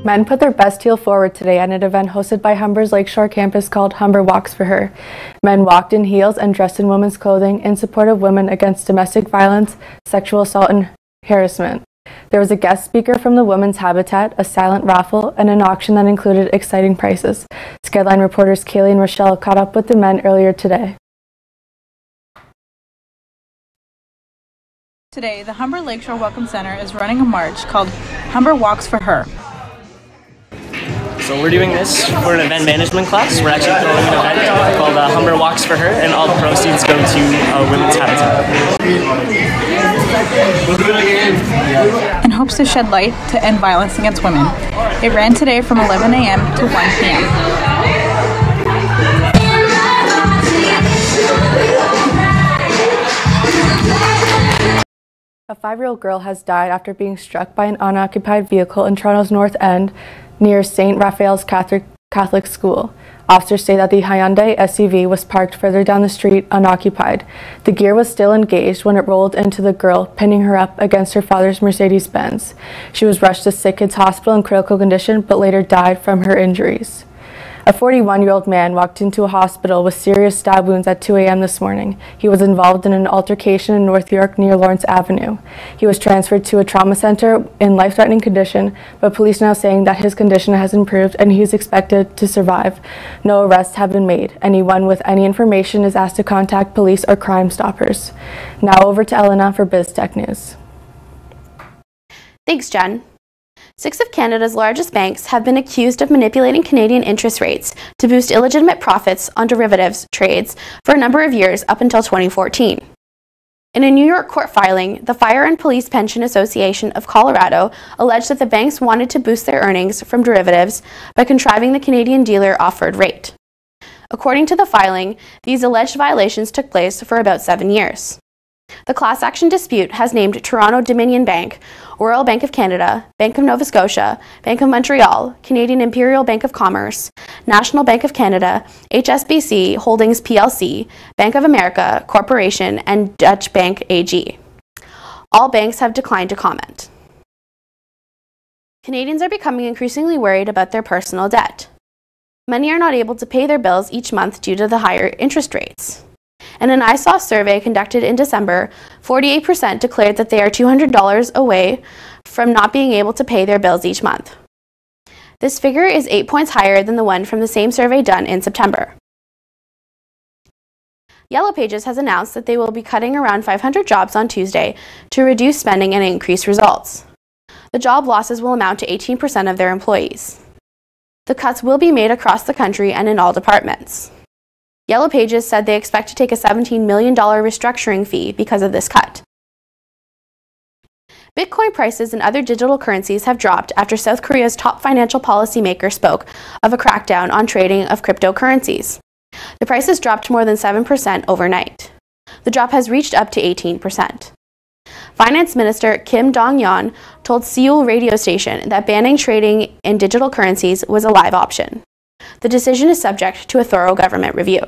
Men put their best heel forward today at an event hosted by Humber's Lakeshore campus called Humber Walks for Her. Men walked in heels and dressed in women's clothing in support of women against domestic violence, sexual assault, and harassment. There was a guest speaker from the Women's Habitat, a silent raffle, and an auction that included exciting prices. Skedline reporters Kaylee and Rochelle caught up with the men earlier today. Today, the Humber Lakeshore Welcome Center is running a march called Humber Walks for Her. So we're doing this for an event management class. We're actually throwing an event called Humber Walks for Her, and all the proceeds go to Women's Habitat. In hopes to shed light to end violence against women. It ran today from 11 a.m. to 1 p.m. A 5-year-old girl has died after being struck by an unoccupied vehicle in Toronto's North End near St. Raphael's Catholic School. Officers say that the Hyundai SUV was parked further down the street unoccupied. The gear was still engaged when it rolled into the girl, pinning her up against her father's Mercedes-Benz. She was rushed to Sick Kids Hospital in critical condition, but later died from her injuries. A 41-year-old man walked into a hospital with serious stab wounds at 2 a.m. this morning. He was involved in an altercation in North York near Lawrence Avenue. He was transferred to a trauma center in life-threatening condition, but police now saying that his condition has improved and he is expected to survive. No arrests have been made. Anyone with any information is asked to contact police or Crime Stoppers. Now over to Elena for BizTech News. Thanks, Jen. 6 of Canada's largest banks have been accused of manipulating Canadian interest rates to boost illegitimate profits on derivatives trades for a number of years up until 2014. In a New York court filing, the Fire and Police Pension Association of Colorado alleged that the banks wanted to boost their earnings from derivatives by contriving the Canadian dealer offered rate. According to the filing, these alleged violations took place for about 7 years. The class action dispute has named Toronto Dominion Bank, Royal Bank of Canada, Bank of Nova Scotia, Bank of Montreal, Canadian Imperial Bank of Commerce, National Bank of Canada, HSBC Holdings plc, Bank of America Corporation, and Dutch Bank AG. All banks have declined to comment. Canadians are becoming increasingly worried about their personal debt. Many are not able to pay their bills each month due to the higher interest rates. In an ISOS survey conducted in December, 48% declared that they are $200 away from not being able to pay their bills each month. This figure is 8 points higher than the one from the same survey done in September. Yellow Pages has announced that they will be cutting around 500 jobs on Tuesday to reduce spending and increase results. The job losses will amount to 18% of their employees. The cuts will be made across the country and in all departments. Yellow Pages said they expect to take a $17 million restructuring fee because of this cut. Bitcoin prices and other digital currencies have dropped after South Korea's top financial policymaker spoke of a crackdown on trading of cryptocurrencies. The prices dropped more than 7% overnight. The drop has reached up to 18%. Finance Minister Kim Dong-yeon told Seoul radio station that banning trading in digital currencies was a live option. The decision is subject to a thorough government review.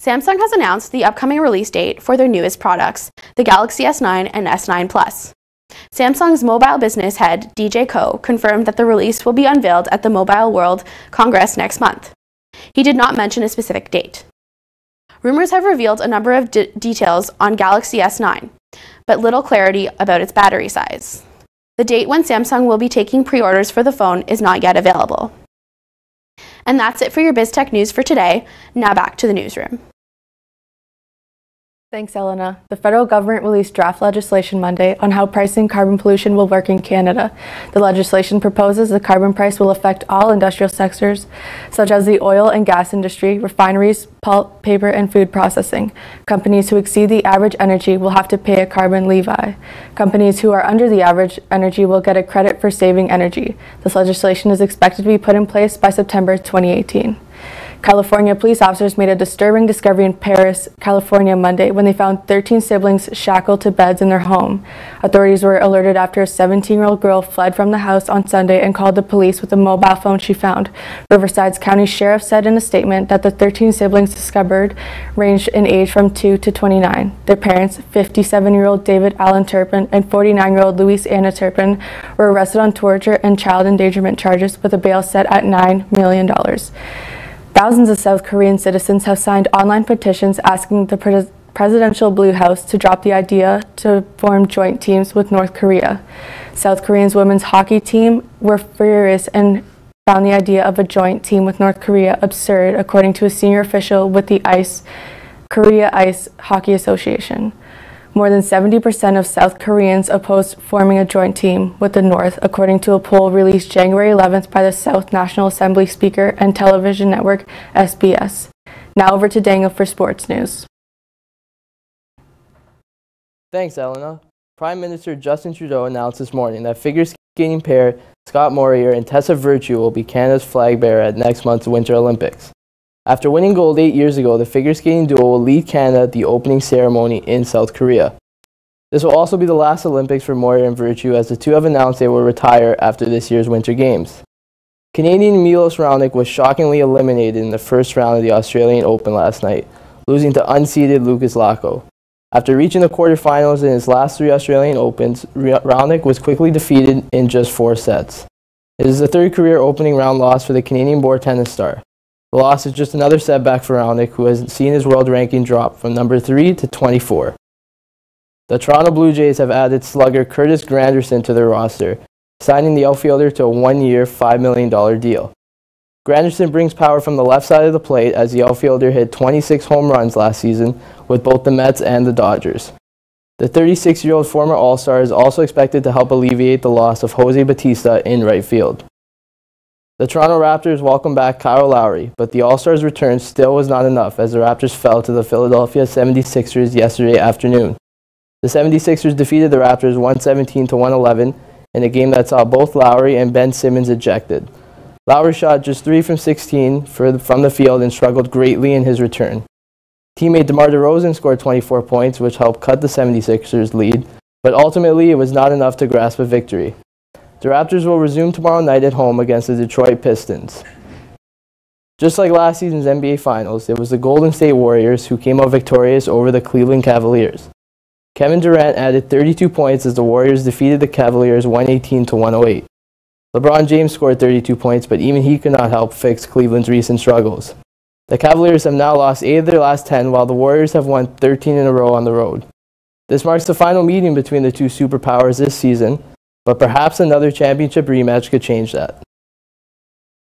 Samsung has announced the upcoming release date for their newest products, the Galaxy S9 and S9 Plus. Samsung's mobile business head, DJ Ko, confirmed that the release will be unveiled at the Mobile World Congress next month. He did not mention a specific date. Rumors have revealed a number of details on Galaxy S9, but little clarity about its battery size. The date when Samsung will be taking pre-orders for the phone is not yet available. And that's it for your BizTech news for today. Now back to the newsroom. Thanks, Elena. The federal government released draft legislation Monday on how pricing carbon pollution will work in Canada. The legislation proposes the carbon price will affect all industrial sectors, such as the oil and gas industry, refineries, pulp, paper, and food processing. Companies who exceed the average energy will have to pay a carbon levy. Companies who are under the average energy will get a credit for saving energy. This legislation is expected to be put in place by September 2018. California police officers made a disturbing discovery in Paris, California Monday when they found 13 siblings shackled to beds in their home. Authorities were alerted after a 17-year-old girl fled from the house on Sunday and called the police with a mobile phone she found. Riverside County Sheriff said in a statement that the 13 siblings discovered ranged in age from 2 to 29. Their parents, 57-year-old David Allen Turpin and 49-year-old Louise Anna Turpin, were arrested on torture and child endangerment charges with a bail set at $9 million. Thousands of South Korean citizens have signed online petitions asking the presidential Blue House to drop the idea to form joint teams with North Korea. South Korea's women's hockey team were furious and found the idea of a joint team with North Korea absurd, according to a senior official with the Korea Ice Hockey Association. More than 70% of South Koreans opposed forming a joint team with the North, according to a poll released January 11th by the South National Assembly Speaker and television network SBS. Now over to Daniel for sports news. Thanks, Elena. Prime Minister Justin Trudeau announced this morning that figure skating pair Scott Morier and Tessa Virtue will be Canada's flag bearer at next month's Winter Olympics. After winning gold 8 years ago, the figure skating duo will lead Canada at the opening ceremony in South Korea. This will also be the last Olympics for Morier and Virtue, as the two have announced they will retire after this year's Winter Games. Canadian Milos Raonic was shockingly eliminated in the first round of the Australian Open last night, losing to unseeded Lucas Lacko. After reaching the quarterfinals in his last 3 Australian Opens, Raonic was quickly defeated in just 4 sets. It is the third career opening round loss for the Canadian-born tennis star. The loss is just another setback for Raonic, who has seen his world ranking drop from number 3 to 24. The Toronto Blue Jays have added slugger Curtis Granderson to their roster, signing the outfielder to a 1-year, $5 million deal. Granderson brings power from the left side of the plate, as the outfielder hit 26 home runs last season with both the Mets and the Dodgers. The 36-year-old former All-Star is also expected to help alleviate the loss of Jose Bautista in right field. The Toronto Raptors welcomed back Kyle Lowry, but the All-Star's return still was not enough, as the Raptors fell to the Philadelphia 76ers yesterday afternoon. The 76ers defeated the Raptors 117-111 in a game that saw both Lowry and Ben Simmons ejected. Lowry shot just 3 from 16 from the field and struggled greatly in his return. Teammate DeMar DeRozan scored 24 points, which helped cut the 76ers' lead, but ultimately it was not enough to grasp a victory. The Raptors will resume tomorrow night at home against the Detroit Pistons. Just like last season's NBA Finals, it was the Golden State Warriors who came out victorious over the Cleveland Cavaliers. Kevin Durant added 32 points as the Warriors defeated the Cavaliers 118-108. LeBron James scored 32 points, but even he could not help fix Cleveland's recent struggles. The Cavaliers have now lost 8 of their last 10, while the Warriors have won 13 in a row on the road. This marks the final meeting between the two superpowers this season, but perhaps another championship rematch could change that.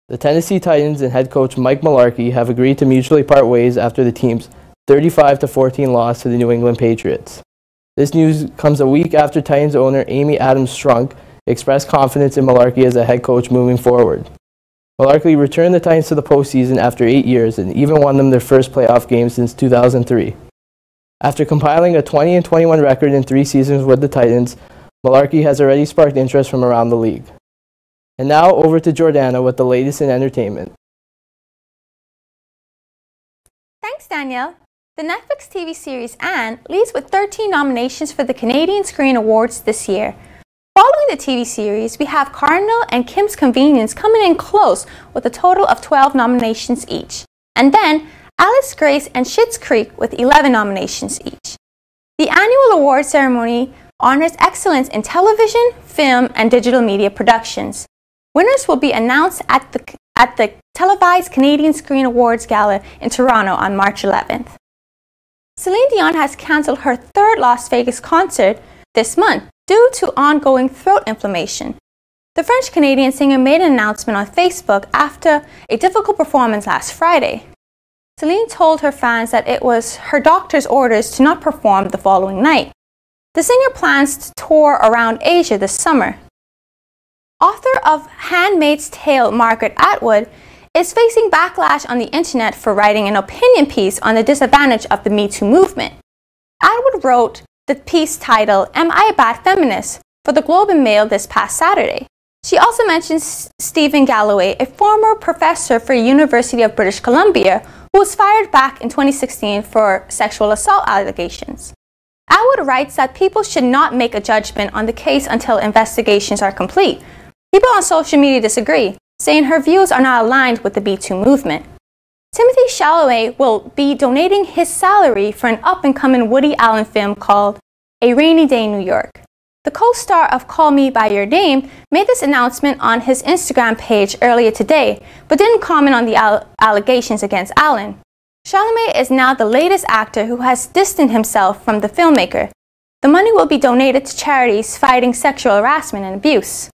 The Tennessee Titans and head coach Mike Mularkey have agreed to mutually part ways after the team's 35-14 loss to the New England Patriots. This news comes a week after Titans owner Amy Adams-Strunk expressed confidence in Mularkey as a head coach moving forward. Mularkey returned the Titans to the postseason after 8 years and even won them their first playoff game since 2003. After compiling a 20-21 record in 3 seasons with the Titans, Mularkey has already sparked interest from around the league. And now over to Jordana with the latest in entertainment. Thanks, Danielle. The Netflix TV series Anne leads with 13 nominations for the Canadian Screen Awards this year. Following the TV series, we have Cardinal and Kim's Convenience coming in close with a total of 12 nominations each. And then Alice Grace and Schitt's Creek with 11 nominations each. The annual award ceremony honors excellence in television, film, and digital media productions. Winners will be announced at the televised Canadian Screen Awards Gala in Toronto on March 11th. Celine Dion has cancelled her 3rd Las Vegas concert this month due to ongoing throat inflammation. The French-Canadian singer made an announcement on Facebook after a difficult performance last Friday. Celine told her fans that it was her doctor's orders to not perform the following night. The singer plans to tour around Asia this summer. Author of Handmaid's Tale, Margaret Atwood, is facing backlash on the internet for writing an opinion piece on the disadvantage of the Me Too movement. Atwood wrote the piece titled, "Am I a Bad Feminist?" for the Globe and Mail this past Saturday. She also mentions Stephen Galloway, a former professor for University of British Columbia, who was fired back in 2016 for sexual assault allegations. Atwood writes that people should not make a judgment on the case until investigations are complete. People on social media disagree, saying her views are not aligned with the Me Too movement. Timothy Chalamet will be donating his salary for an up-and-coming Woody Allen film called A Rainy Day in New York. The co-star of Call Me By Your Name made this announcement on his Instagram page earlier today, but didn't comment on the allegations against Allen. Chalamet is now the latest actor who has distanced himself from the filmmaker. The money will be donated to charities fighting sexual harassment and abuse.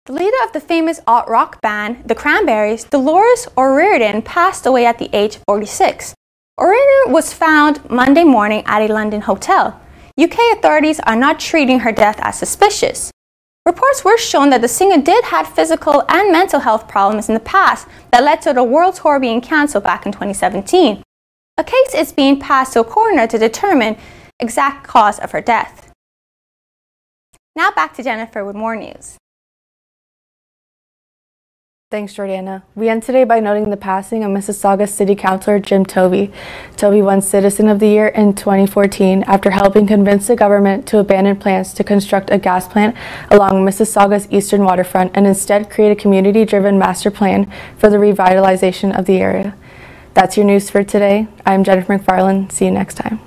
The leader of the famous alt-rock band, The Cranberries, Dolores O'Riordan, passed away at the age of 46. O'Riordan was found Monday morning at a London hotel. UK authorities are not treating her death as suspicious. Reports were shown that the singer did have physical and mental health problems in the past that led to the world tour being cancelled back in 2017. A case is being passed to a coroner to determine exact cause of her death. Now back to Jennifer with more news. Thanks, Jordana. We end today by noting the passing of Mississauga City Councilor Jim Tovey. Tovey won Citizen of the Year in 2014 after helping convince the government to abandon plans to construct a gas plant along Mississauga's eastern waterfront and instead create a community-driven master plan for the revitalization of the area. That's your news for today. I'm Jennifer McFarland. See you next time.